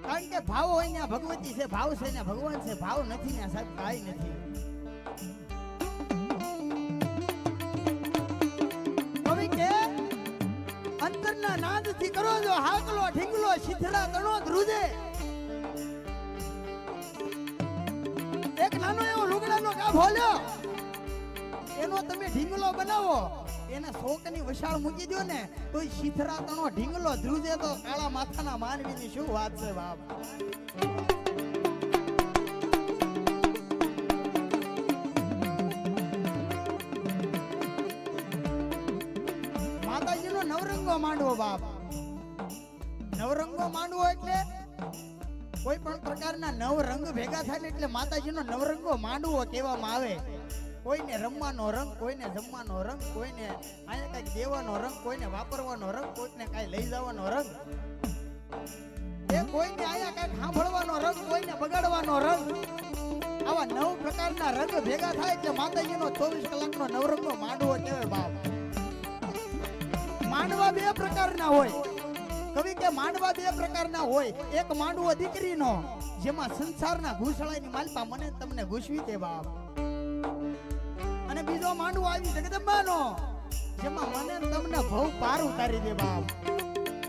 કારણ કે ભાવ હોય ને ભગવતી છે, ભાવ છે ને ભગવાન છે, ભાવ નથી ને સાહેબ કાંઈ નથી. કવિ કે અંતરના નાદથી કરો જો હાકલો ઢીંગલો શીથડા તણો ધ્રુજે. એક નાનો એવો લુગડાનો ગાભો લ્યો, એનો તમે ઢીંગલો બનાવો, એને શોકની વશાળ મૂકી દો ને તો શીથરા તણો ઢીંગલો ધ્રુજે તો કાળા માથાના માનવીની શું વાત છે બાપ. માતાજીનો નવરંગો માંડવો બાપ. નવરંગો માંડવો એટલે કોઈ પણ પ્રકારના નવ રંગ ભેગા થાય ને એટલે માતાજીનો નવરંગો માંડવો કહેવામાં આવે. કોઈને રમવાનો રંગ, કોઈને જમવાનો રંગ, કોઈને અહીંયા કઈક દેવાનો રંગ, કોઈને વાપરવાનો રંગ, કોઈને કઈ લઈ જવાનો રંગ, એ કોઈને અહીંયા કઈક સાંભળવાનો રંગ, કોઈને બગાડવાનો રંગ. આવા 9 પ્રકારના રંગ ભેગા થાય એટલે માતાજીનો 24 કલાકનો નવરંગો માંડવો કહેવાય બાપ. માંડવા 2 પ્રકારના હોય. કવિ કે માંડવા 2 પ્રકારના હોય. એક માંડવો દીકરીનો, જેમાં સંસારના ઘૂસળાની માલપા મને તમને ઘૂસવી દે બાપ. અને બીજો માંડવો આવી જગદંબાનો, જેમાં મને તમને ભવ પાર ઉતારી દે બાપ.